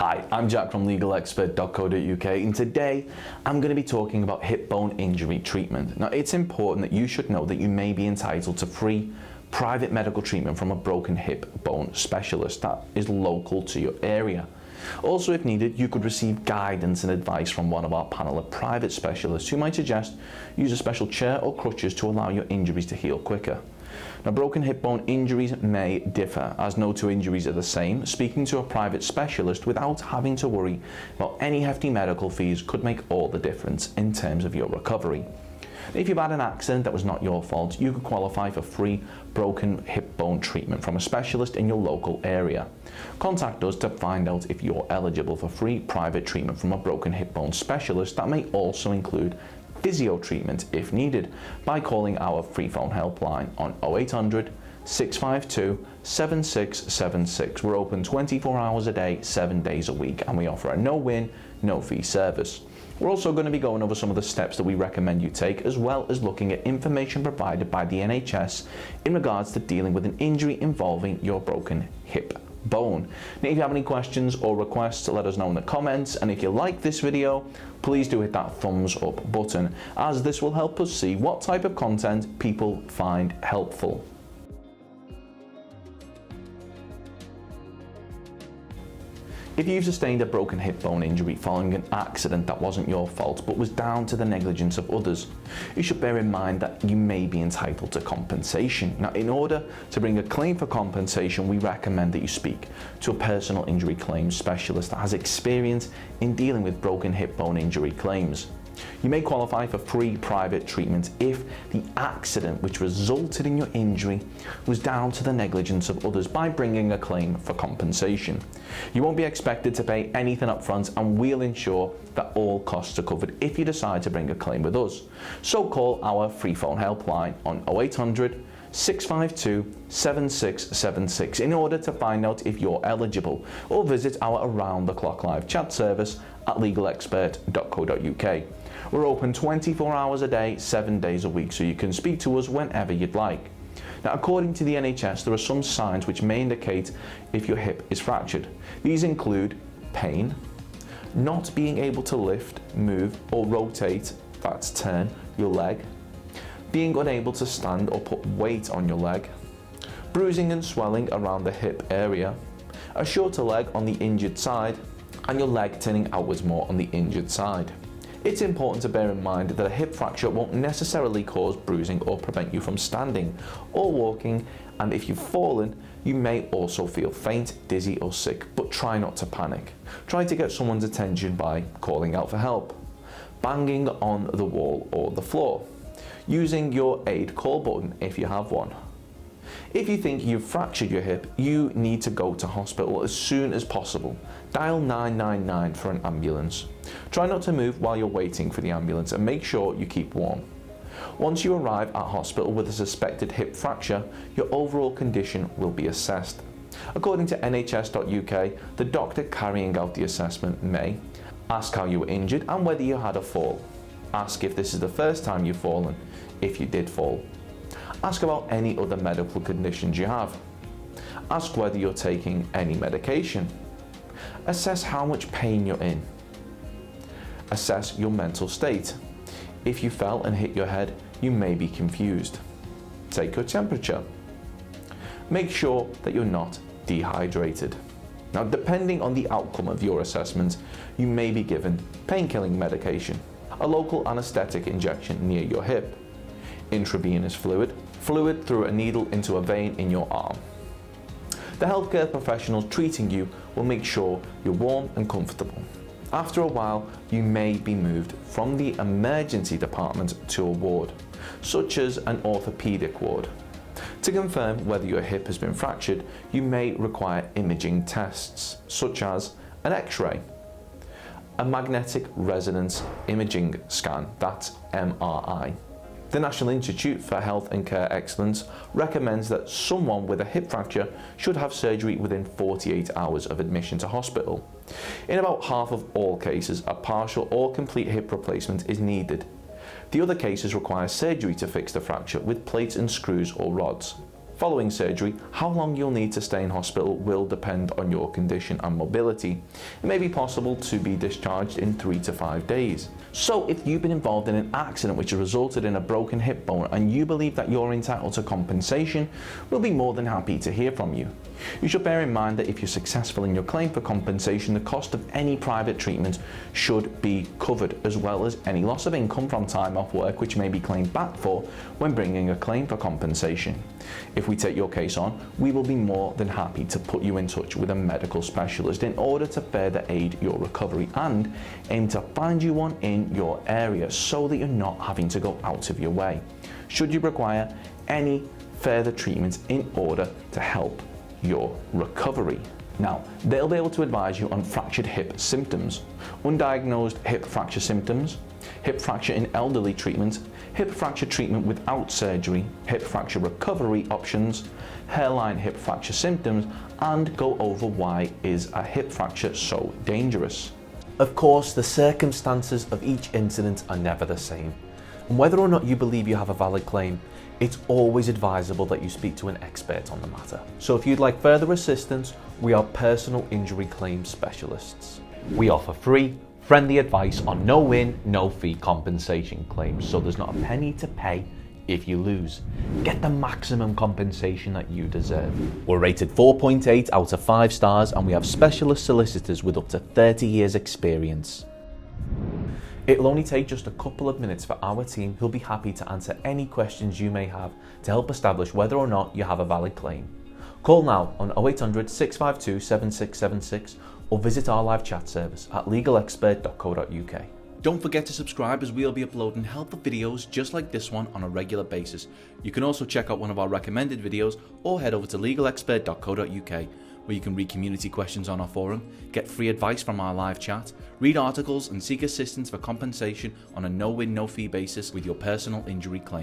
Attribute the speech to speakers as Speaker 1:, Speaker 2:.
Speaker 1: Hi, I'm Jack from legalexpert.co.uk, and today I'm going to be talking about hip bone injury treatment. Now, it's important that you should know that you may be entitled to free private medical treatment from a broken hip bone specialist that is local to your area. Also, if needed, you could receive guidance and advice from one of our panel of private specialists who might suggest use a special chair or crutches to allow your injuries to heal quicker. Now, broken hip bone injuries may differ, as no two injuries are the same. Speaking to a private specialist without having to worry about any hefty medical fees could make all the difference in terms of your recovery. If you've had an accident that was not your fault, you could qualify for free broken hip bone treatment from a specialist in your local area. Contact us to find out if you're eligible for free private treatment from a broken hip bone specialist that may also include physio treatment if needed by calling our free phone helpline on 0800 652 7676. We're open 24 hours a day, 7 days a week, and we offer a no-win, no-fee service. We're also going to be going over some of the steps that we recommend you take, as well as looking at information provided by the NHS in regards to dealing with an injury involving your broken hip bone. Now, if you have any questions or requests, let us know in the comments, and if you like this video, please do hit that thumbs up button, as this will help us see what type of content people find helpful. If you've sustained a broken hip bone injury following an accident that wasn't your fault but was down to the negligence of others, you should bear in mind that you may be entitled to compensation. Now, in order to bring a claim for compensation, we recommend that you speak to a personal injury claims specialist that has experience in dealing with broken hip bone injury claims. You may qualify for free private treatment if the accident which resulted in your injury was down to the negligence of others by bringing a claim for compensation. You won't be expected to pay anything up front, and we'll ensure that all costs are covered if you decide to bring a claim with us. So call our free phone helpline on 0800 652 7676 in order to find out if you're eligible, or visit our around-the-clock live chat service at legalexpert.co.uk. We're open 24 hours a day, 7 days a week, so you can speak to us whenever you'd like. Now, according to the NHS, there are some signs which may indicate if your hip is fractured. These include pain, not being able to lift, move, or rotate, that's turn, your leg, being unable to stand or put weight on your leg, bruising and swelling around the hip area, a shorter leg on the injured side, and your leg turning outwards more on the injured side. It's important to bear in mind that a hip fracture won't necessarily cause bruising or prevent you from standing or walking, and if you've fallen, you may also feel faint, dizzy, or sick, but try not to panic. Try to get someone's attention by calling out for help, banging on the wall or the floor, using your aid call button if you have one. If you think you've fractured your hip, you need to go to hospital as soon as possible. Dial 999 for an ambulance. Try not to move while you're waiting for the ambulance, and make sure you keep warm. Once you arrive at hospital with a suspected hip fracture, your overall condition will be assessed. According to nhs.uk, the doctor carrying out the assessment may ask how you were injured and whether you had a fall. Ask if this is the first time you've fallen, if you did fall. Ask about any other medical conditions you have. Ask whether you're taking any medication. Assess how much pain you're in. Assess your mental state. If you fell and hit your head, you may be confused. Take your temperature. Make sure that you're not dehydrated. Now, depending on the outcome of your assessment, you may be given pain-killing medication, a local anesthetic injection near your hip, intravenous fluid through a needle into a vein in your arm. The healthcare professionals treating you will make sure you're warm and comfortable. After a while, you may be moved from the emergency department to a ward, such as an orthopedic ward. To confirm whether your hip has been fractured, you may require imaging tests, such as an X-ray, a magnetic resonance imaging scan, that's MRI. The National Institute for Health and Care Excellence recommends that someone with a hip fracture should have surgery within 48 hours of admission to hospital. In about half of all cases, a partial or complete hip replacement is needed. The other cases require surgery to fix the fracture with plates and screws or rods. Following surgery, how long you'll need to stay in hospital will depend on your condition and mobility. It may be possible to be discharged in 3 to 5 days. So if you've been involved in an accident which has resulted in a broken hip bone and you believe that you're entitled to compensation, we'll be more than happy to hear from you. You should bear in mind that if you're successful in your claim for compensation, the cost of any private treatment should be covered, as well as any loss of income from time off work which may be claimed back for when bringing a claim for compensation. If we take your case on, we will be more than happy to put you in touch with a medical specialist in order to further aid your recovery and aim to find you one in your area so that you're not having to go out of your way, should you require any further treatment in order to help your recovery. Now, they'll be able to advise you on fractured hip symptoms, undiagnosed hip fracture symptoms, hip fracture in elderly treatment, hip fracture treatment without surgery, hip fracture recovery options, hairline hip fracture symptoms, and go over why is a hip fracture so dangerous. Of course, the circumstances of each incident are never the same, and whether or not you believe you have a valid claim, it's always advisable that you speak to an expert on the matter. So if you'd like further assistance, we are personal injury claim specialists. We offer free, friendly advice on no-win, no-fee compensation claims, so there's not a penny to pay if you lose. Get the maximum compensation that you deserve. We're rated 4.8 out of 5 stars, and we have specialist solicitors with up to 30 years experience. It'll only take just a couple of minutes for our team, who'll be happy to answer any questions you may have to help establish whether or not you have a valid claim. Call now on 0800 652 7676 or visit our live chat service at legalexpert.co.uk. Don't forget to subscribe, as we'll be uploading helpful videos just like this one on a regular basis. You can also check out one of our recommended videos or head over to legalexpert.co.uk, where you can read community questions on our forum, get free advice from our live chat, read articles and seek assistance for compensation on a no-win, no-fee basis with your personal injury claim.